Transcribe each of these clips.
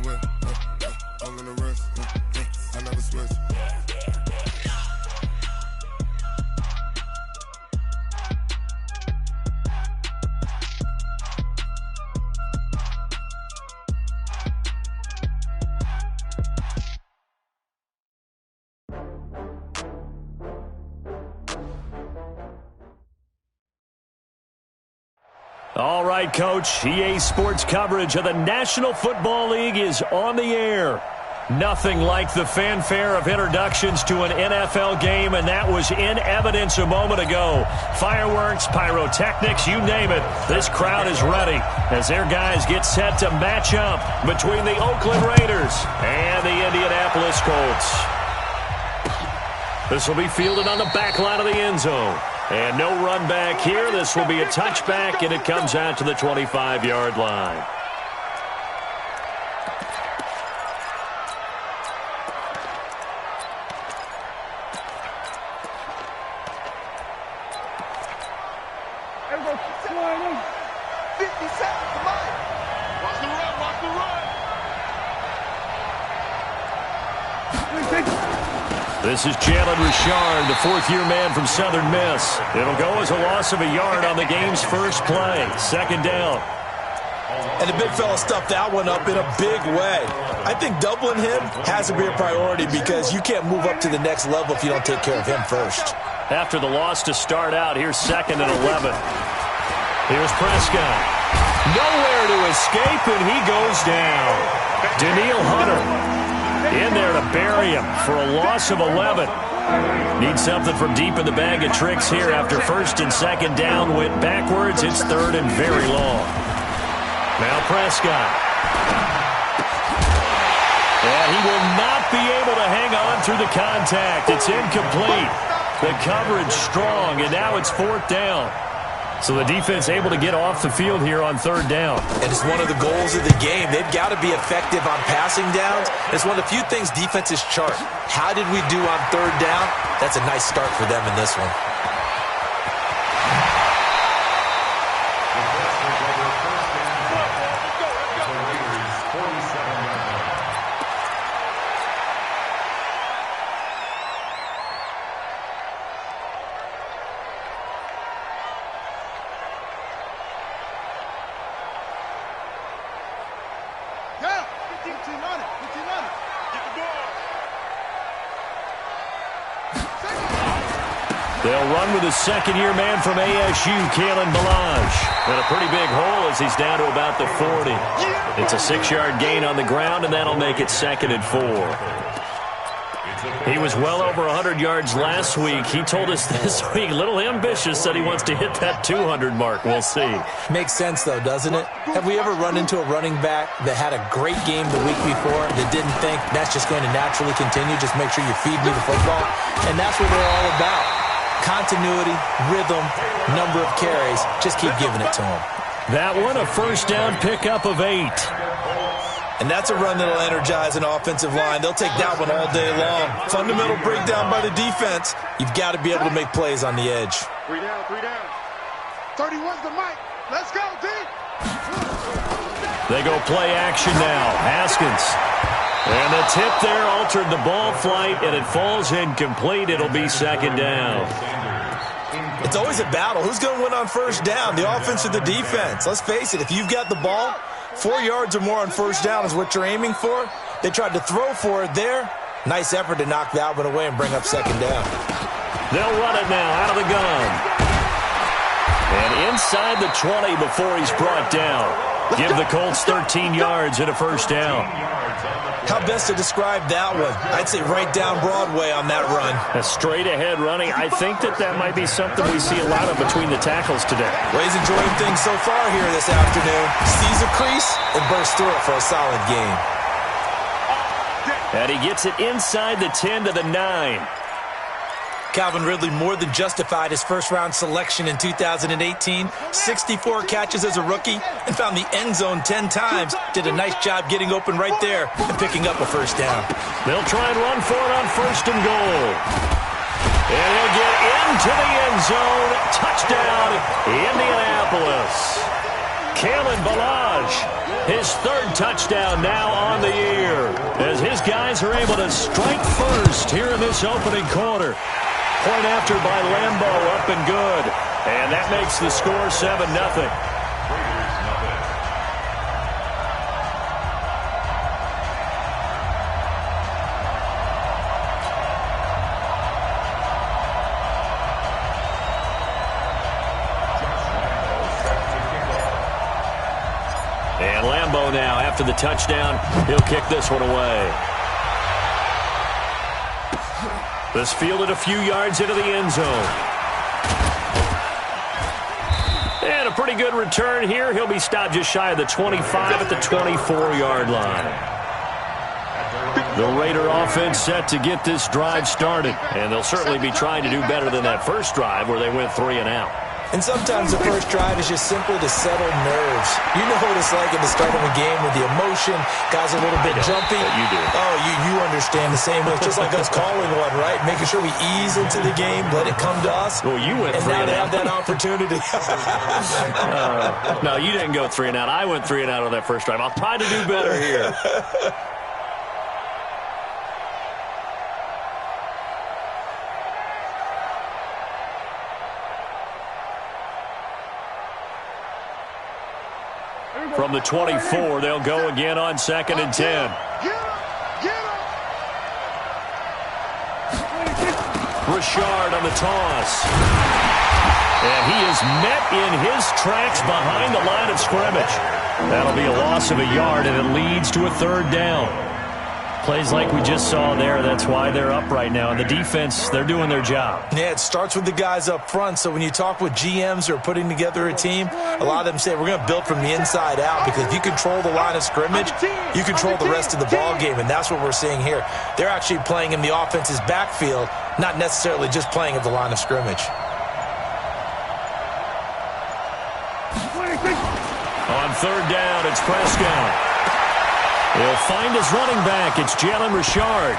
way. I'm in the rest. I never switch. All right, Coach. EA Sports coverage of the National Football League is on the air. Nothing like the fanfare of introductions to an NFL game, and that was in evidence a moment ago. Fireworks, pyrotechnics, you name it. This crowd is ready as their guys get set to match up between the Oakland Raiders and the Indianapolis Colts. This will be fielded on the back line of the end zone. And no run back here. This will be a touchback, and it comes out to the 25-yard line. Everybody, 50 seconds, come on. Watch the run, watch the run. This is Jalen Richard, the fourth-year man from Southern Miss. It'll go as a loss of a yard on the game's first play. Second down. And the big fella stuffed that one up in a big way. I think doubling him has to be a priority because you can't move up to the next level if you don't take care of him first. After the loss to start out, here's 2nd and 11. Here's Prescott. Nowhere to escape, and he goes down. Danielle Hunter in there to bury him for a loss of 11. Need something from deep in the bag of tricks here after 1st and 2nd down went backwards. It's 3rd and very long. Now Prescott. And he will not be able to hang on through the contact. It's incomplete. The coverage strong, and now it's 4th down. So the defense able to get off the field here on 3rd down. And it's one of the goals of the game. They've got to be effective on passing downs. It's one of the few things defenses chart. How did we do on 3rd down? That's a nice start for them in this one. They'll run with the second-year man from ASU, Kalen Ballage. And a pretty big hole as he's down to about the 40. It's a 6-yard gain on the ground, and that'll make it 2nd and 4. He was well over 100 yards last week. He told us this week, a little ambitious, that he wants to hit that 200 mark. We'll see. Makes sense, though, doesn't it? Have we ever run into a running back that had a great game the week before that didn't think that's just going to naturally continue? Just make sure you feed me the football. And that's what they're all about. Continuity, rhythm, number of carries. Just keep giving it to him. That one, a 1st down pickup of 8. And that's a run that'll energize an offensive line. They'll take that one all day long. Fundamental breakdown by the defense. You've got to be able to make plays on the edge. 3 down, 3 down. 31's the mic. Let's go, D. They go play action now. Haskins. And the tip there altered the ball flight, and it falls incomplete. It'll be 2nd down. It's always a battle. Who's going to win on 1st down, the offense or the defense? Let's face it, if you've got the ball, 4 yards or more on 1st down is what you're aiming for. They tried to throw for it there. Nice effort to knock that one away and bring up 2nd down. They'll run it now out of the gun. And inside the 20 before he's brought down. Give the Colts 13 yards and a 1st down. How best to describe that one? I'd say right down Broadway on that run. A straight-ahead running. I think that might be something we see a lot of between the tackles today. Well, he's enjoying things so far here this afternoon. Sees a crease and bursts through it for a solid gain. And he gets it inside the 10 to the 9. Calvin Ridley more than justified his first-round selection in 2018. 64 catches as a rookie and found the end zone 10 times. Did a nice job getting open right there and picking up a 1st down. They'll try and run for it on 1st and goal. And he'll get into the end zone. Touchdown, Indianapolis. Kalen Ballage, his third touchdown now on the year, as his guys are able to strike first here in this opening quarter. Point after by Lambo, up and good. And that makes the score 7-0. And Lambo now, after the touchdown, he'll kick this one away. This fielded a few yards into the end zone. And a pretty good return here. He'll be stopped just shy of the 25 at the 24-yard line. The Raider offense set to get this drive started. And they'll certainly be trying to do better than that first drive where they went 3 and out. And sometimes the first drive is just simply to settle nerves. You know what it's like at the start of a game with the emotion. Guys are a little bit jumpy. You do. Oh, you understand the same way. It's just like us calling one, right? Making sure we ease into the game, let it come to us. Well, you went 3 and out. And now they have that opportunity. No, you didn't go 3 and out. I went 3 and out on that first drive. I'll try to do better here. From the 24, they'll go again on 2nd and 10. Richard on the toss. And he is met in his tracks behind the line of scrimmage. That'll be a loss of a yard, and it leads to a 3rd down. Plays like we just saw there. That's why they're up right now. And the defense, they're doing their job. Yeah, it starts with the guys up front. So when you talk with GMs who are putting together a team, a lot of them say we're going to build from the inside out, because if you control the line of scrimmage, you control the rest of the ball game. And that's what we're seeing here. They're actually playing in the offense's backfield, not necessarily just playing at the line of scrimmage. On 3rd down, it's Prescott. He'll find his running back. It's Jalen Richard.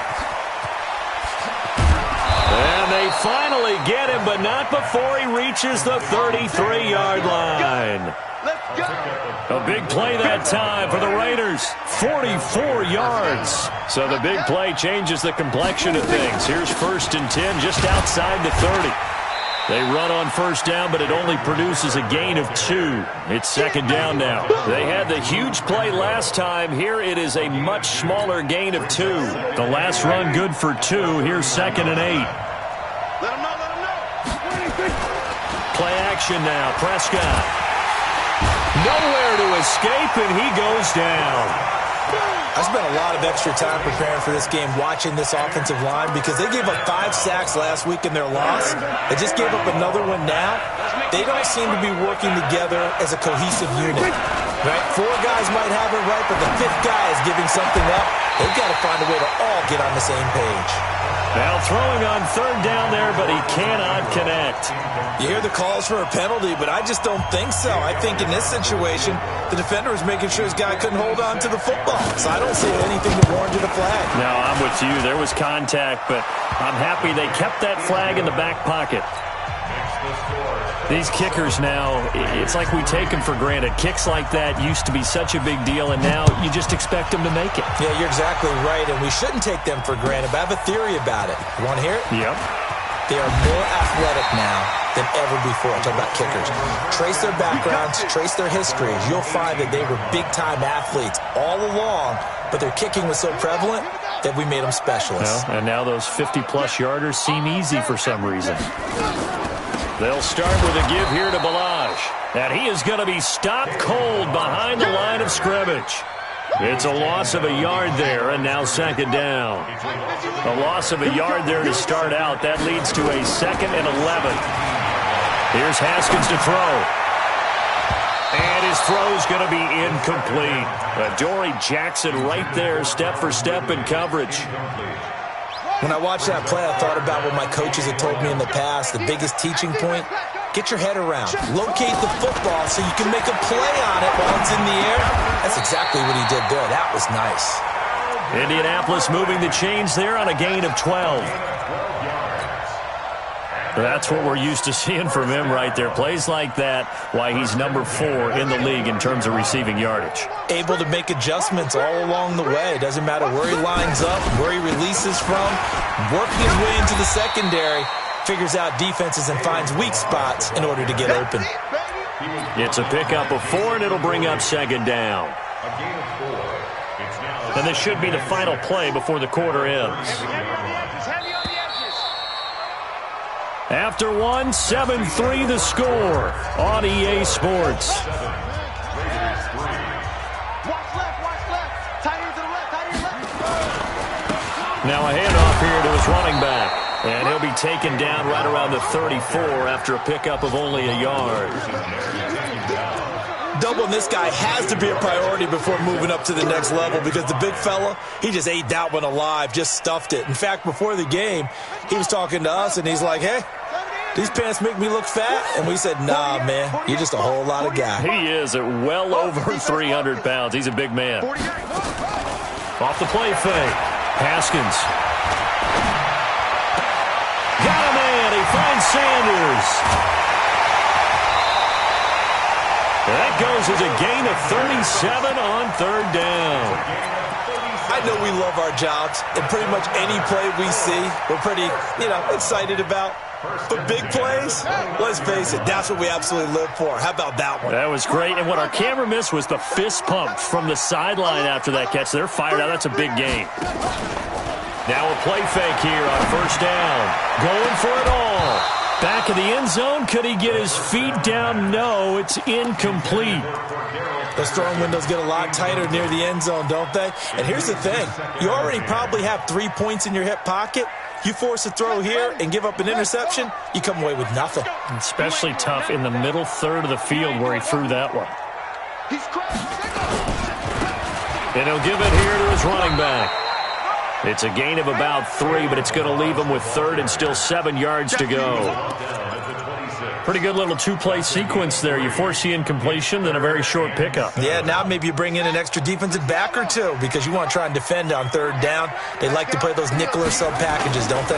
And they finally get him, but not before he reaches the 33-yard line. Let's go. A big play that time for the Raiders. 44 yards. So the big play changes the complexion of things. Here's 1st and 10 just outside the 30. They run on 1st down, but it only produces a gain of 2. It's 2nd down now. They had the huge play last time. Here it is a much smaller gain of 2. The last run good for 2. Here's 2nd and 8. Let him know. Play action now. Prescott. Nowhere to escape, and he goes down. I spent a lot of extra time preparing for this game, watching this offensive line, because they gave up 5 sacks last week in their loss. They just gave up another one now. They don't seem to be working together as a cohesive unit. Right? 4 guys might have it right, but the 5th guy is giving something up. They've got to find a way to all get on the same page. Now throwing on 3rd down there, but he cannot connect. You hear the calls for a penalty, but I just don't think so. I think in this situation, the defender was making sure his guy couldn't hold on to the football. So I don't see anything that warranted a flag. No, I'm with you. There was contact, but I'm happy they kept that flag in the back pocket. These kickers now, it's like we take them for granted. Kicks like that used to be such a big deal, and now you just expect them to make it. Yeah, you're exactly right, and we shouldn't take them for granted. But I have a theory about it. You want to hear it? Yep. They are more athletic now than ever before. I'm talking about kickers. Trace their backgrounds, trace their histories. You'll find that they were big-time athletes all along, but their kicking was so prevalent that we made them specialists. Well, and now those 50-plus yarders seem easy for some reason. They'll start with a give here to Ballage. And he is going to be stopped cold behind the line of scrimmage. It's a loss of a yard there, and now 2nd down. A loss of a yard there to start out. That leads to a 2nd and 11. Here's Haskins to throw. And his throw's going to be incomplete. Adoree Jackson right there, step for step in coverage. When I watched that play, I thought about what my coaches had told me in the past. The biggest teaching point, get your head around. Locate the football so you can make a play on it while it's in the air. That's exactly what he did there. That was nice. Indianapolis moving the chains there on a gain of 12. That's what we're used to seeing from him right there. Plays like that, why he's number 4 in the league in terms of receiving yardage. Able to make adjustments all along the way. Doesn't matter where he lines up, where he releases from. Working his way into the secondary, figures out defenses and finds weak spots in order to get open. It's a pickup of 4, and it'll bring up second down. And this should be the final play before the quarter ends. After 1, 7-3 the score on EA Sports. Now a handoff here to his running back. And he'll be taken down right around the 34 after a pickup of only a yard. Doubling this guy has to be a priority before moving up to the next level because the big fella, he just ate that one alive, just stuffed it. In fact, before the game, he was talking to us, and he's like, hey, these pants make me look fat. And we said, nah, man, you're just a whole lot of guy. He is at well over 300 pounds. He's a big man. Off the play fake. Haskins. Got a man. He finds Sanders. That goes as a gain of 37 on third down. I know we love our jobs, and pretty much any play we see, we're pretty, excited about. But big plays, let's face it, that's what we absolutely live for. How about that one? That was great, and what our camera missed was the fist pump from the sideline after that catch. They're fired out. That's a big gain. Now a play fake here on first down. Going for it all. Back of the end zone. Could he get his feet down? No, it's incomplete. Those throwing windows get a lot tighter near the end zone, don't they? And here's the thing. You already probably have 3 points in your hip pocket. You force a throw here and give up an interception, you come away with nothing. Especially tough in the middle third of the field where he threw that one. And he'll give it here to his running back. It's a gain of about 3, but it's going to leave him with third and still 7 yards to go. Pretty good little 2-play sequence there. You force the incompletion, then a very short pickup. Yeah, now maybe you bring in an extra defensive back or 2 because you want to try and defend on third down. They like to play those nickel or sub packages, don't they?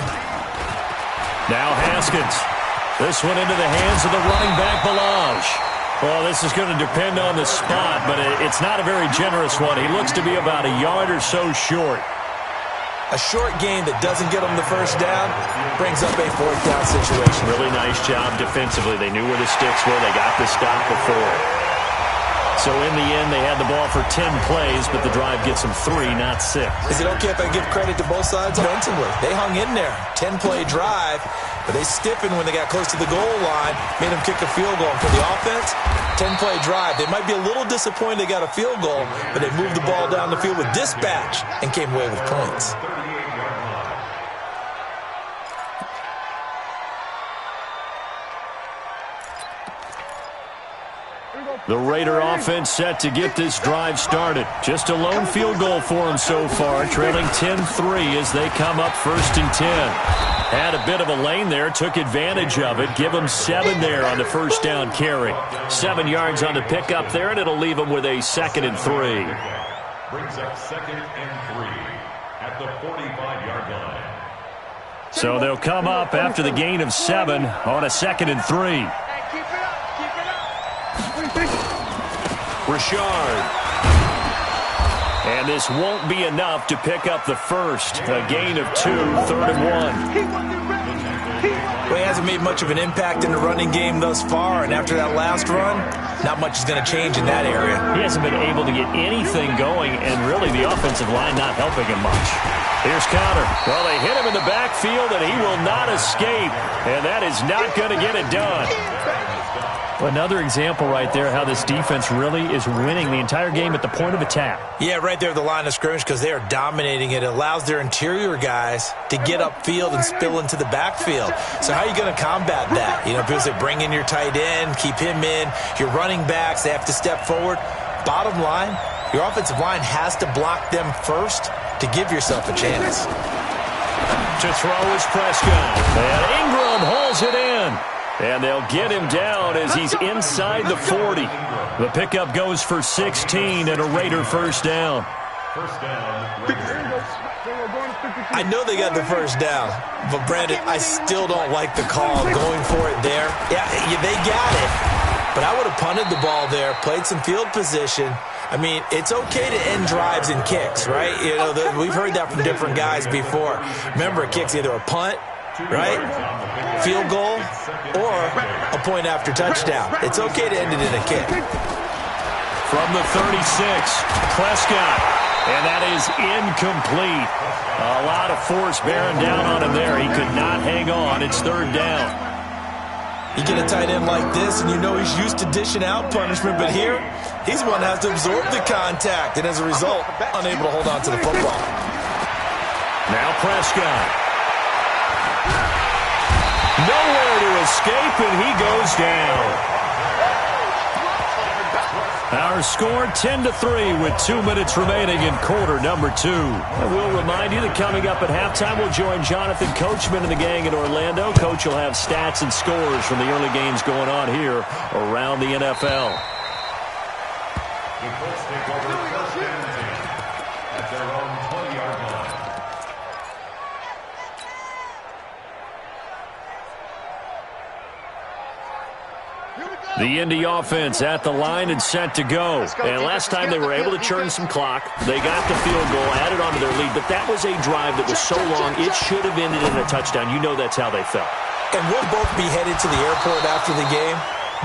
Now Haskins. This one into the hands of the running back, Ballage. Well, this is going to depend on the spot, but it's not a very generous one. He looks to be about a yard or so short. A short game that doesn't get them the first down brings up a fourth down situation. Really nice job defensively. They knew where the sticks were. They got the stop before. So in the end, they had the ball for 10 plays, but the drive gets them 3, not 6. Is it okay if I give credit to both sides offensively? They hung in there. 10-play drive, but they stiffened when they got close to the goal line, made them kick a field goal. And for the offense, 10-play drive. They might be a little disappointed they got a field goal, but they moved the ball down the field with dispatch and came away with points. The Raider offense set to get this drive started. Just a lone field goal for them so far, trailing 10-3 as they come up 1st and 10. Had a bit of a lane there, took advantage of it. Give them 7 there on the first down carry. 7 yards on the pickup there, and it'll leave them with a 2nd and 3. Brings up 2nd and 3 at the 45-yard line. So they'll come up after the gain of 7 on a 2nd and 3. Richard. And this won't be enough to pick up the first. A gain of 2, 3rd and 1. Well, he hasn't made much of an impact in the running game thus far, and after that last run, not much is going to change in that area. He hasn't been able to get anything going, and really the offensive line not helping him much. Here's Conner. Well, they hit him in the backfield, and he will not escape, and that is not going to get it done. Another example right there how this defense really is winning the entire game at the point of attack. Yeah, right there at the line of scrimmage because they are dominating it. It allows their interior guys to get upfield and spill into the backfield. So how are you going to combat that? People say bring in your tight end, keep him in. Your running backs, they have to step forward. Bottom line, your offensive line has to block them first to give yourself a chance. To throw is Prescott. And Ingram hauls it in. And they'll get him down as he's inside the 40. The pickup goes for 16 and a Raider first down. First down, Raiders. I know they got the first down, but Brandon, I still don't like the call going for it there. Yeah, they got it, but I would have punted the ball there, played some field position. I mean, it's okay to end drives and kicks, right? You know, we've heard that from different guys before. Remember, a kick's either a punt, right, field goal, or a point after touchdown. It's okay to end it in a kick. From the 36, Prescott, and that is incomplete. A lot of force bearing down on him there. He could not hang on. It's third down. You get a tight end like this, and you know he's used to dishing out punishment, but here, he's the one that has to absorb the contact, and as a result, unable to hold on to the football. Now Prescott. Nowhere to escape, and he goes down. Our score 10-3 with 2 minutes remaining in quarter number 2. And we'll remind you that coming up at halftime, we'll join Jonathan Coachman and the gang in Orlando. Coach will have stats and scores from the early games going on here around the NFL. The Colts take over first and 10 at their own 20-yard line. The Indy offense at the line and set to go. And last time they were able to churn some clock. They got the field goal, added on to their lead. But that was a drive that was so long, it should have ended in a touchdown. You know that's how they felt. And we'll both be headed to the airport after the game.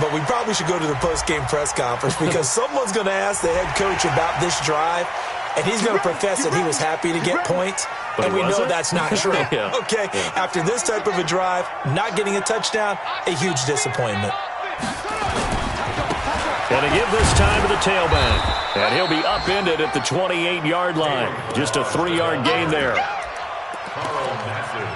But we probably should go to the post-game press conference because someone's going to ask the head coach about this drive. And he's going to profess that he was happy to get points. And we know that's not true. Yeah. Okay, after this type of a drive, not getting a touchdown, a huge disappointment. And to give this time to the tailback. And he'll be upended at the 28-yard line. Just a 3-yard gain there.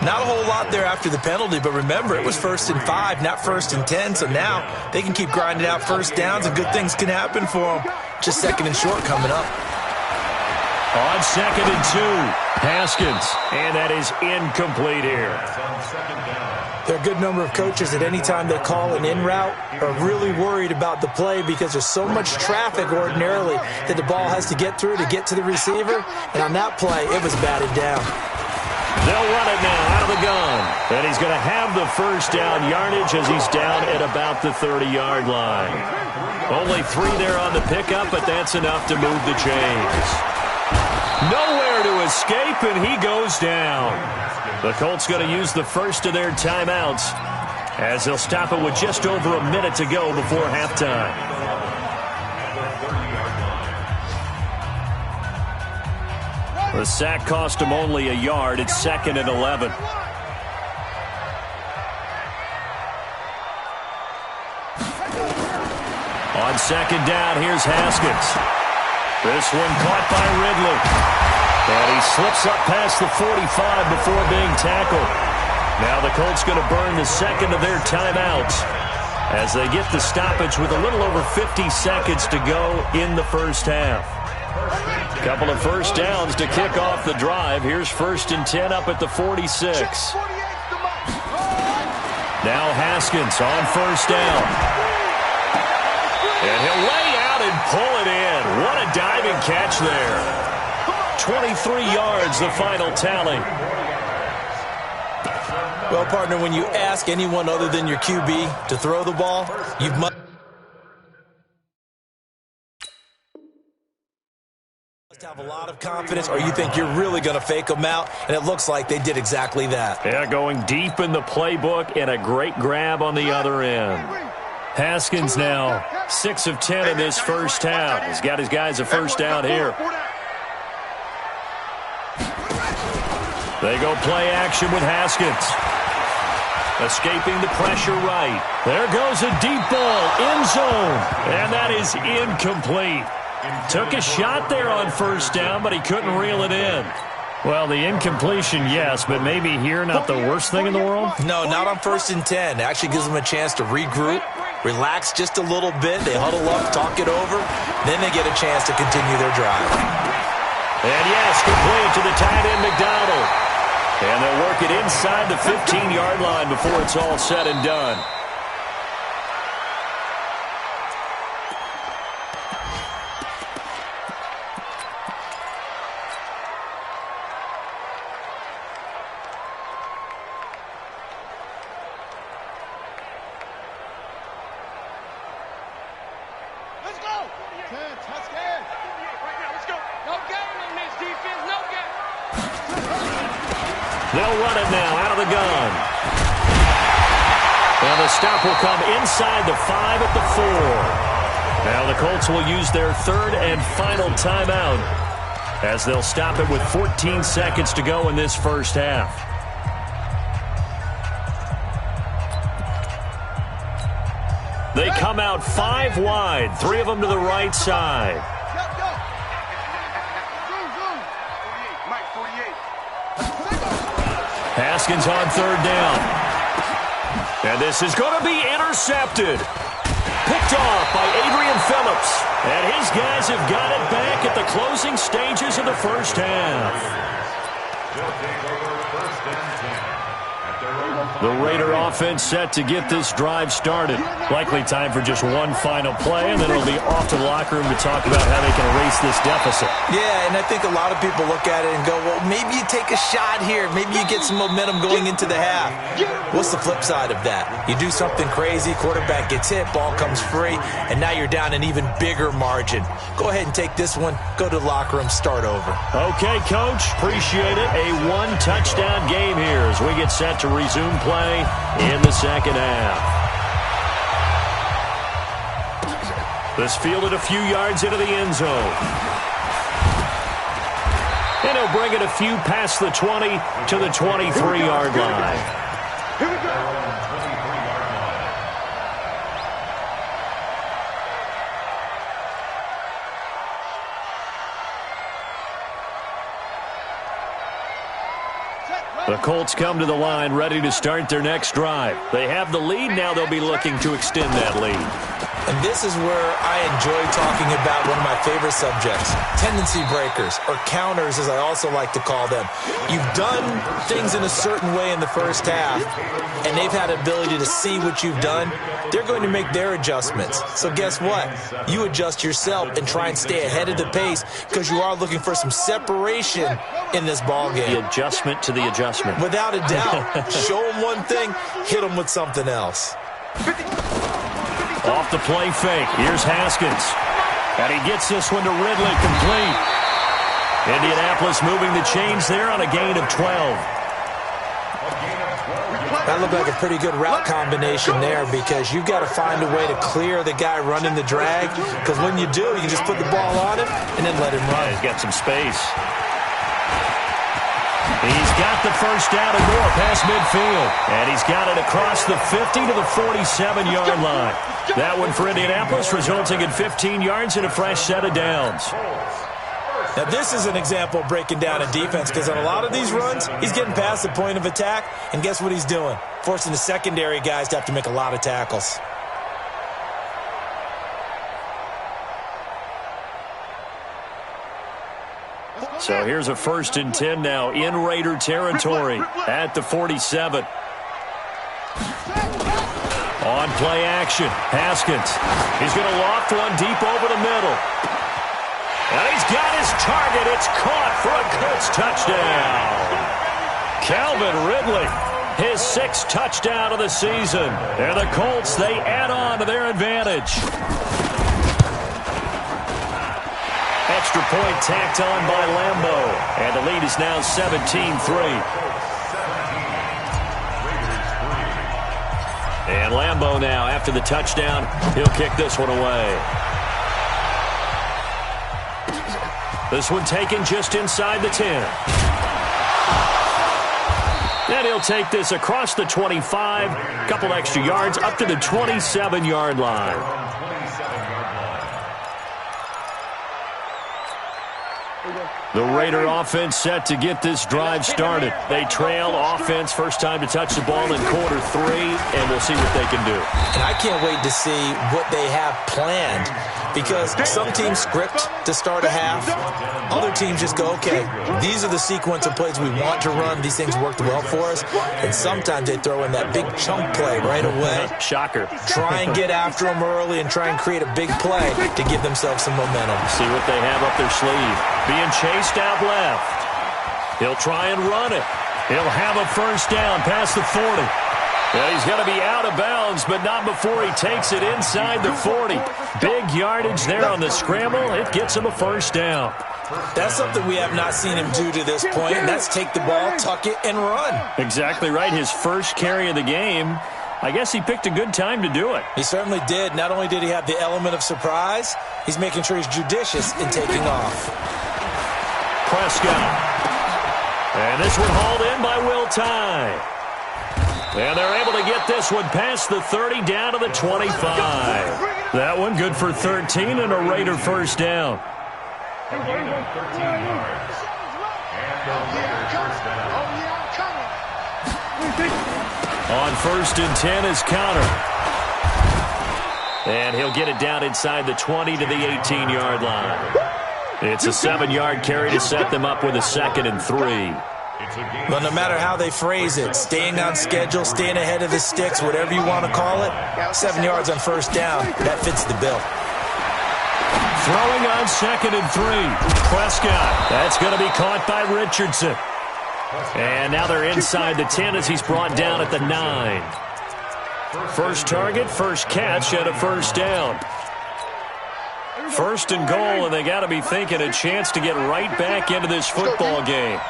Not a whole lot there after the penalty, but remember, it was 1st and 5, not 1st and 10. So now they can keep grinding out first downs, and good things can happen for them. Just 2nd and short coming up. On 2nd and 2, Haskins. And that is incomplete here. There are a good number of coaches at any time they call an in route are really worried about the play because there's so much traffic ordinarily that the ball has to get through to get to the receiver. And on that play, it was batted down. They'll run it now out of the gun. And he's going to have the first down yardage as he's down at about the 30-yard line. Only 3 there on the pickup, but that's enough to move the chains. Nowhere to escape, and he goes down. The Colts going to use the first of their timeouts as they'll stop it with just over a minute to go before halftime. The sack cost him only a yard. It's 2nd and 11. On 2nd down, here's Haskins. This one caught by Ridley. And he slips up past the 45 before being tackled. Now the Colts going to burn the 2nd of their timeouts as they get the stoppage with a little over 50 seconds to go in the first half. Couple of first downs to kick off the drive. Here's 1st and 10 up at the 46. Now Haskins on 1st down. And he'll lay out and pull it in. What a diving catch there. 23 yards, the final tally. Well, partner, when you ask anyone other than your QB to throw the ball, you must have a lot of confidence, or you think you're really going to fake them out, and it looks like they did exactly that. Yeah, going deep in the playbook and a great grab on the other end. Haskins now 6 of 10 in this first half. He's got his guys a first down here. They go play action with Haskins. Escaping the pressure right. There goes a deep ball, end zone. And that is incomplete. Took a shot there on 1st down, but he couldn't reel it in. Well, the incompletion, yes, but maybe here not the worst thing in the world? No, not on 1st and 10. It actually gives them a chance to regroup, relax just a little bit. They huddle up, talk it over. Then they get a chance to continue their drive. And yes, complete to the tight end, McDonald. And they'll work it inside the 15-yard line before it's all said and done. They'll run it now out of the gun. And the stop will come inside the 5 at the 4. Now the Colts will use their third and final timeout as they'll stop it with 14 seconds to go in this first half. They come out 5 wide, 3 of them to the right side. Haskins on third down. And this is going to be intercepted. Picked off by Adrian Phillips. And his guys have got it back at the closing stages of the first half. They'll take over first and 10. The Raider offense set to get this drive started. Likely time for just one final play, and then it'll be off to the locker room to talk about how they can erase this deficit. Yeah, and I think a lot of people look at it and go, well, maybe you take a shot here. Maybe you get some momentum going into the half. What's the flip side of that? You do something crazy, quarterback gets hit, ball comes free, and now you're down an even bigger margin. Go ahead and take this one, go to the locker room, start over. Okay, Coach, appreciate it. A one-touchdown game here as we get set to resume play in the second half. This fielded a few yards into the end zone. And he'll bring it a few past the 20 to the 23-yard line. Here we go. The Colts come to the line ready to start their next drive. They have the lead. Now they'll be looking to extend that lead. And this is where I enjoy talking about one of my favorite subjects, tendency breakers, or counters as I also like to call them. You've done things in a certain way in the first half, and they've had the ability to see what you've done. They're going to make their adjustments. So guess what? You adjust yourself and try and stay ahead of the pace because you are looking for some separation in this ball game. The adjustment to the adjustment. Without a doubt. Show them one thing, hit them with something else. Off the play fake. Here's Haskins. And he gets this one to Ridley complete. Indianapolis moving the chains there on a gain of 12. That looked like a pretty good route combination there because you've got to find a way to clear the guy running the drag because when you do, you can just put the ball on him and then let him run. He's got some space. He's got the first down and more past midfield. And he's got it across the 50 to the 47-yard line. That one for Indianapolis resulting in 15 yards and a fresh set of downs. Now, this is an example of breaking down a defense because on a lot of these runs, he's getting past the point of attack, and guess what he's doing? Forcing the secondary guys to have to make a lot of tackles. So here's a 1st and 10 now in Raider territory at the 47. On play action, Haskins. He's going to loft one deep over the middle. And he's got his target. It's caught for a Colts touchdown. Calvin Ridley, his 6th touchdown of the season. And the Colts, they add on to their advantage. Extra point tacked on by Lambo. And the lead is now 17-3. And Lambo now, after the touchdown, he'll kick this one away. This one taken just inside the 10. And he'll take this across the 25, a couple extra yards, up to the 27-yard line. The Raider offense set to get this drive started. They trail offense first time to touch the ball in quarter 3, and we'll see what they can do. And I can't wait to see what they have planned because some teams script to start a half. Other teams just go, okay, these are the sequence of plays we want to run. These things worked well for us. And sometimes they throw in that big chunk play right away. Shocker. Try and get after them early and try and create a big play to give themselves some momentum. See what they have up their sleeve. Being chased out left. He'll try and run it. He'll have a first down past the 40. Yeah, he's going to be out of bounds, but not before he takes it inside the 40. Big yardage there on the scramble. It gets him a first down. That's something we have not seen him do to this point, and that's take the ball, tuck it, and run. Exactly right. His first carry of the game. I guess he picked a good time to do it. He certainly did. Not only did he have the element of surprise, he's making sure he's judicious in taking off. Prescott. And this one hauled in by Will Tye. And they're able to get this one past the 30 down to the 25. That one good for 13 and a Raider first down. A gain of 13 yards. And the Raiders first down. On 1st and 10 is Connor. And he'll get it down inside the 20 to the 18-yard line. It's a 7-yard carry to set them up with a 2nd and 3. Well, no matter how they phrase it, staying on schedule, staying ahead of the sticks, whatever you want to call it, 7 yards on 1st down, that fits the bill. Throwing on 2nd and 3. Prescott. That's going to be caught by Richardson. And now they're inside the 10 as he's brought down at the 9. First target, first catch, and a first down. 1st and goal, and they got to be thinking a chance to get right back into this football game.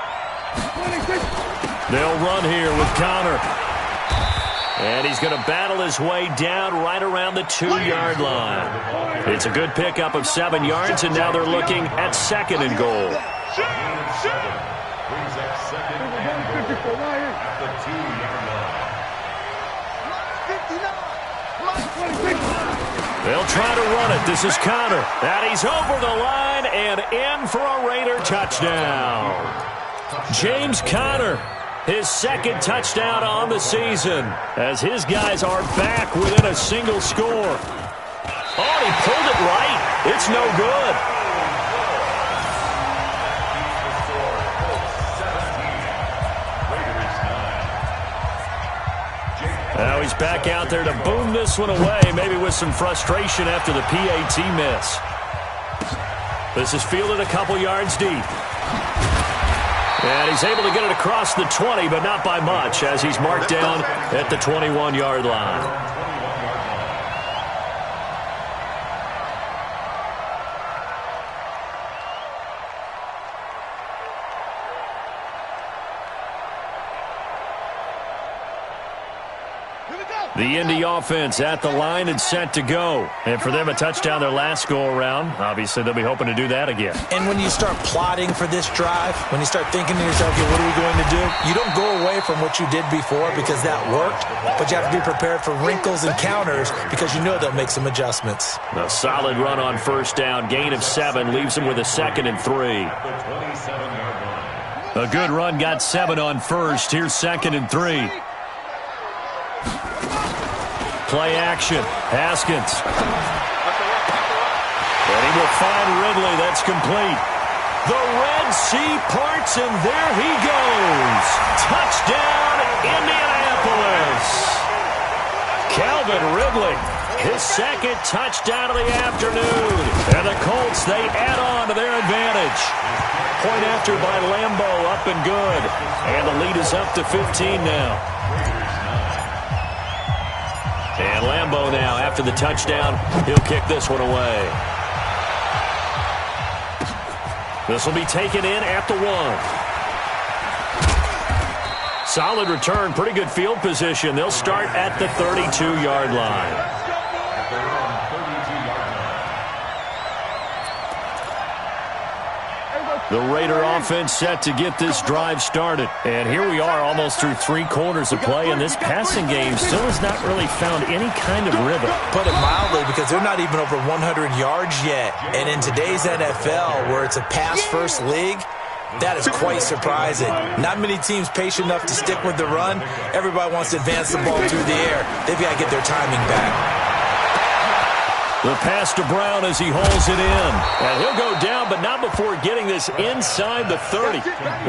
They'll run here with Connor. And he's going to battle his way down right around the 2-yard line. It's a good pickup of 7 yards, and now they're looking at 2nd and goal. Brings up 2nd and goal at the 2-yard line. They'll try to run it. This is Connor. And he's over the line and in for a Raider touchdown. James Conner, his 2nd touchdown on the season, as his guys are back within a single score. Oh, he pulled it right. It's no good. Now he's back out there to boom this one away, maybe with some frustration after the PAT miss. This is fielded a couple yards deep. And he's able to get it across the 20, but not by much, as he's marked down at the 21-yard line. The Indy offense at the line and set to go. And for them, a touchdown their last go-around. Obviously, they'll be hoping to do that again. And when you start plotting for this drive, when you start thinking to yourself, okay, what are we going to do? You don't go away from what you did before because that worked, but you have to be prepared for wrinkles and counters because you know they'll make some adjustments. A solid run on 1st down. Gain of 7 leaves them with a 2nd and 3. A good run got 7 on 1st. Here's 2nd and 3. Play action. Haskins. And he will find Ridley. That's complete. The Red Sea parts, and there he goes. Touchdown, Indianapolis. Calvin Ridley, his 2nd touchdown of the afternoon. And the Colts, they add on to their advantage. Point after by Lambo, up and good. And the lead is up to 15 now. And Lambo now, after the touchdown, he'll kick this one away. This will be taken in at the 1. Solid return, pretty good field position. They'll start at the 32-yard line. The Raider offense set to get this drive started. And here we are almost through 3 quarters of play, and this passing game still has not really found any kind of rhythm. Put it mildly, because they're not even over 100 yards yet. And in today's NFL, where it's a pass-first league, that is quite surprising. Not many teams patient enough to stick with the run. Everybody wants to advance the ball through the air. They've got to get their timing back. The pass to Brown as he hauls it in. And he'll go down, but not before getting this inside the 30.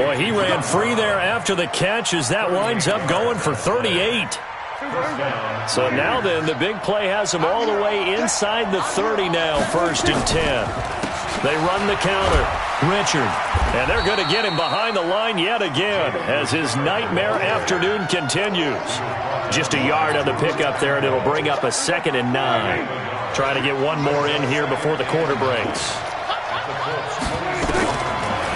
Boy, he ran free there after the catch as that winds up going for 38. So now then, the big play has him all the way inside the 30 now, 1st and 10. They run the counter. Richard. And they're going to get him behind the line yet again as his nightmare afternoon continues. Just a yard on the pickup there, and it'll bring up a 2nd and 9. Try to get one more in here before the quarter breaks.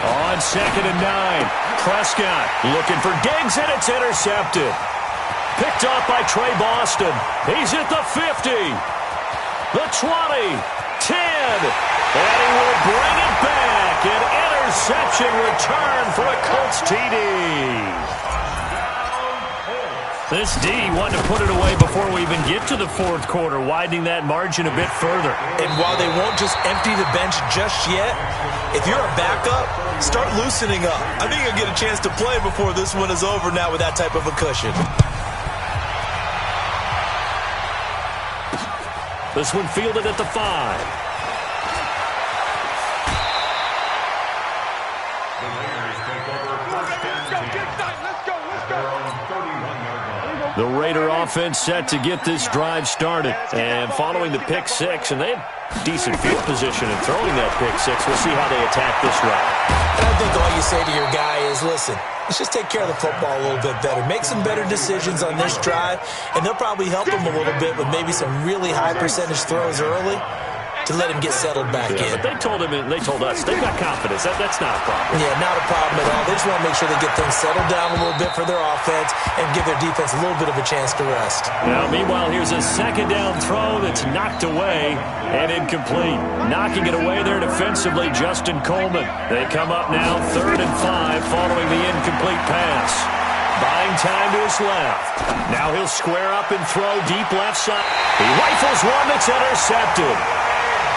On 2nd and 9, Prescott looking for Diggs, and it's intercepted. Picked off by Trey Boston. He's at the 50, the 20, 10, and he will bring it back. An interception return for a Colts TD. This D wanted to put it away before we even get to the fourth quarter, widening that margin a bit further. And while they won't just empty the bench just yet, if you're a backup, start loosening up. I think you'll get a chance to play before this one is over now with that type of a cushion. This one fielded at the 5. The Raider offense set to get this drive started. And following the pick 6, and they had decent field position in throwing that pick 6. We'll see how they attack this route. And I think all you say to your guy is, listen, let's just take care of the football a little bit better. Make some better decisions on this drive, and they'll probably help him a little bit with maybe some really high percentage throws early to let him get settled back in. But they told us they've got confidence. That's not a problem. Yeah, not a problem at all. They just want to make sure they get things settled down a little bit for their offense and give their defense a little bit of a chance to rest. Now, meanwhile, here's a 2nd down throw that's knocked away and incomplete. Knocking it away there defensively, Justin Coleman. They come up now 3rd and 5 following the incomplete pass. Buying time to his left. Now he'll square up and throw deep left side. He rifles one that's intercepted.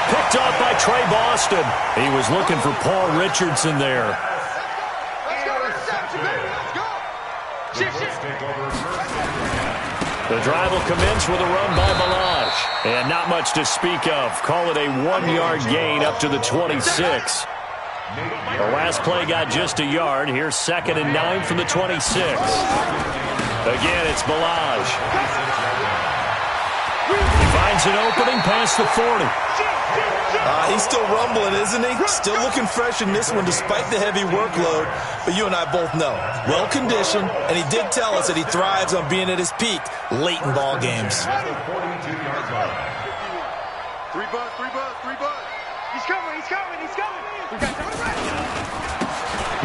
Picked off by Trey Boston. He was looking for Paul Richardson there. The drive will commence with a run by Ballage. And not much to speak of. Call it a 1-yard gain up to the 26. The last play got just a yard. Here's 2nd and 9 from the 26. Again, it's Ballage. He finds an opening past the 40. He's still rumbling, isn't he? Still looking fresh in this one despite the heavy workload. But you and I both know, well-conditioned, and he did tell us that he thrives on being at his peak late in ball games. 3 bucks, 3 bucks, 3 bucks. He's coming. We got time.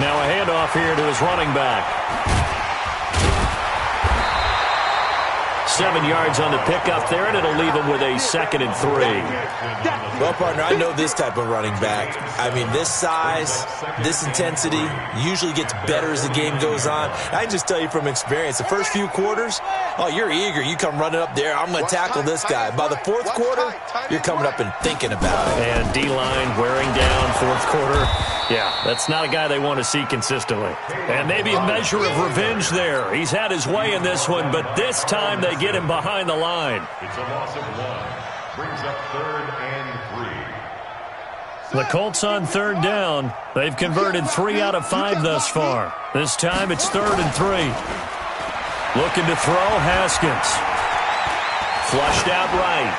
Now a handoff here to his running back. 7 yards on the pickup there, and it'll leave him with a 2nd and 3. Well, partner, I know this type of running back. I mean, this size, this intensity usually gets better as the game goes on. I can just tell you from experience, the first few quarters, oh, you're eager. You come running up there, I'm going to tackle this guy. By the fourth quarter, you're coming up and thinking about it. And D-line wearing down fourth quarter. Yeah, that's not a guy they want to see consistently. And maybe a measure of revenge there. He's had his way in this one, but this time they get him behind the line. It's a loss of 1. Brings up 3rd and 3. The Colts on 3rd down. They've converted 3 out of 5 thus far. This time it's 3rd and 3. Looking to throw, Haskins. Flushed out right.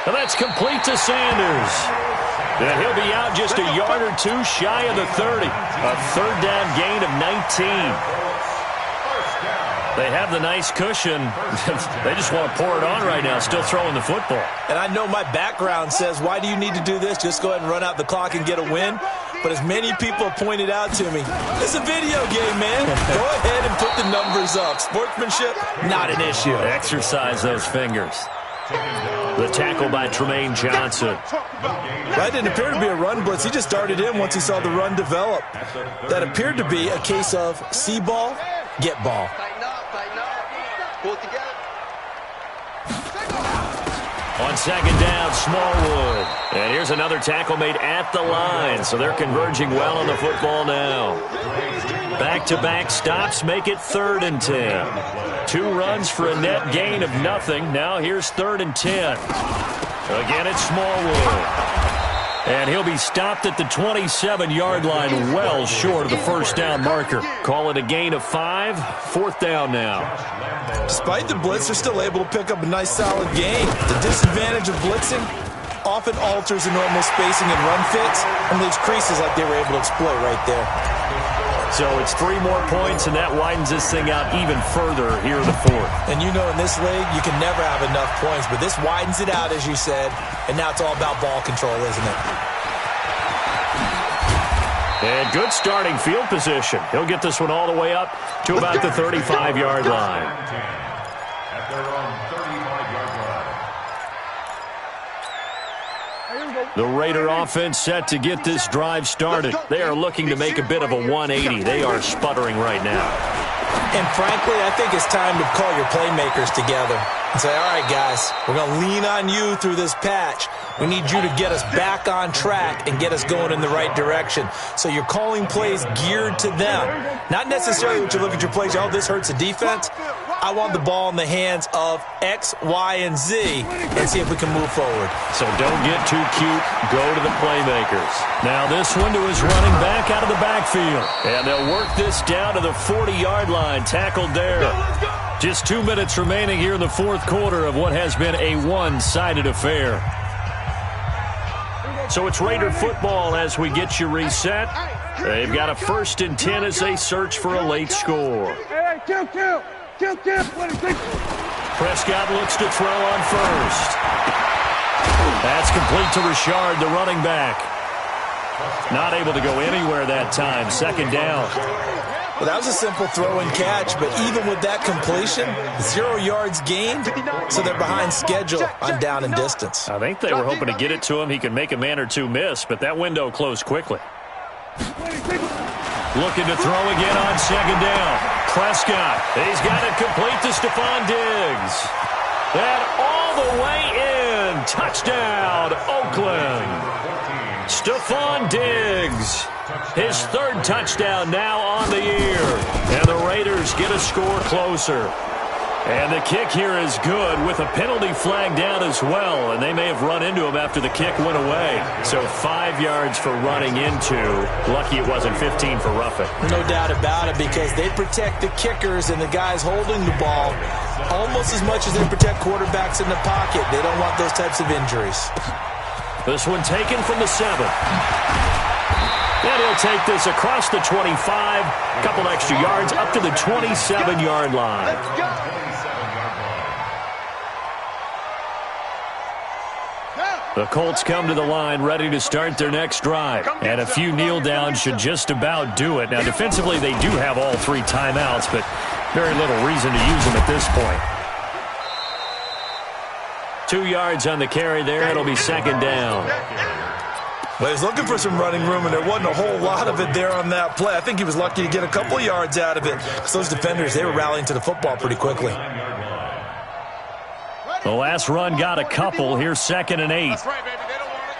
And that's complete to Sanders. And he'll be out just a yard or 2 shy of the 30. A 3rd down gain of 19. They have the nice cushion. They just want to pour it on right now, still throwing the football. And I know my background says, why do you need to do this? Just go ahead and run out the clock and get a win. But as many people have pointed out to me, it's a video game, man. Go ahead and put the numbers up. Sportsmanship, not an issue. Exercise those fingers. The tackle by Tremaine Johnson. That didn't appear to be a run blitz. He just darted in once he saw the run develop. That appeared to be a case of see ball, get ball. Tighten up. Pull it together. On 2nd down, Smallwood. And here's another tackle made at the line, so they're converging well on the football now. Back-to-back stops make it 3rd and 10. 2 runs for a net gain of nothing. Now here's 3rd and 10. Again, it's Smallwood. And he'll be stopped at the 27-yard line, well short of the 1st down marker. Call it a gain of 5. 4th down now. Despite the blitz, they're still able to pick up a nice solid gain. The disadvantage of blitzing often alters the normal spacing and run fits and leaves creases like they were able to exploit right there. So it's 3 more points, and that widens this thing out even further here in the fourth. And you know in this league, you can never have enough points, but this widens it out, as you said, and now it's all about ball control, isn't it? And good starting field position. He'll get this one all the way up to about the 35-yard line. At their own 35-yard line. The Raider offense set to get this drive started. They are looking to make a bit of a 180. They are sputtering right now. And frankly, I think it's time to call your playmakers together and say, all right, guys, we're going to lean on you through this patch. We need you to get us back on track and get us going in the right direction. So you're calling plays geared to them. Not necessarily when you look at your plays, oh, this hurts the defense. I want the ball in the hands of X, Y, and Z and see if we can move forward. So don't get too cute. Go to the playmakers. Now this one to his running back out of the backfield. And they'll work this down to the 40-yard line. Tackled there. Just 2 minutes remaining here in the fourth quarter of what has been a one-sided affair. So it's Raider football as we get you reset. They've got a 1st and 10 as they search for a late score. Prescott looks to throw on first. That's complete to Richard, the running back. Not able to go anywhere that time. 2nd down. Well, that was a simple throw and catch, but even with that completion, 0 yards gained, so they're behind schedule on down and distance. I think they were hoping to get it to him. He could make a man or two miss, but that window closed quickly. Looking to throw again on 2nd down. Prescott, he's got it complete to Stephon Diggs. And all the way in. Touchdown, Oakland. Stephon Diggs. His 3rd touchdown now on the year. And the Raiders get a score closer. And the kick here is good with a penalty flag down as well. And they may have run into him after the kick went away. So 5 yards for running into. Lucky it wasn't 15 for roughing. No doubt about it, because they protect the kickers and the guys holding the ball almost as much as they protect quarterbacks in the pocket. They don't want those types of injuries. This one taken from the 7. And he'll take this across the 25. A couple extra yards up to the 27-yard line. The Colts come to the line ready to start their next drive. And a few kneel downs should just about do it. Now, defensively, they do have all 3 timeouts, but very little reason to use them at this point. 2 yards on the carry there. It'll be 2nd down. Well, he's looking for some running room, and there wasn't a whole lot of it there on that play. I think he was lucky to get a couple of yards out of it, because those defenders, they were rallying to the football pretty quickly. The last run got a couple. Here's 2nd and 8. That's right, baby. They don't want it.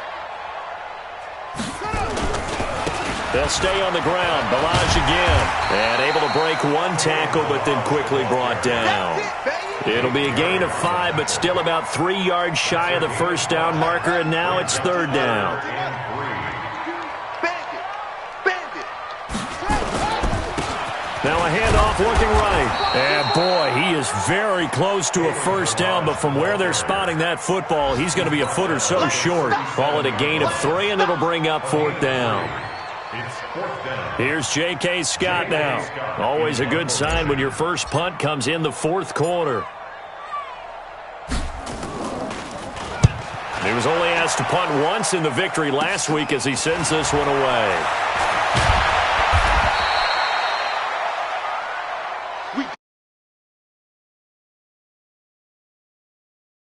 They'll stay on the ground. Balaj again. And able to break 1 tackle, but then quickly brought down. It'll be a gain of 5, but still about 3 yards shy of the 1st down marker, and now it's 3rd down. Now a handoff looking right. And boy, he is very close to a 1st down, but from where they're spotting that football, he's going to be a foot or so short. Call it a gain of 3, and it'll bring up 4th down. Here's J.K. Scott now. Always a good sign when your first punt comes in the 4th quarter. He was only asked to punt once in the victory last week as he sends this one away.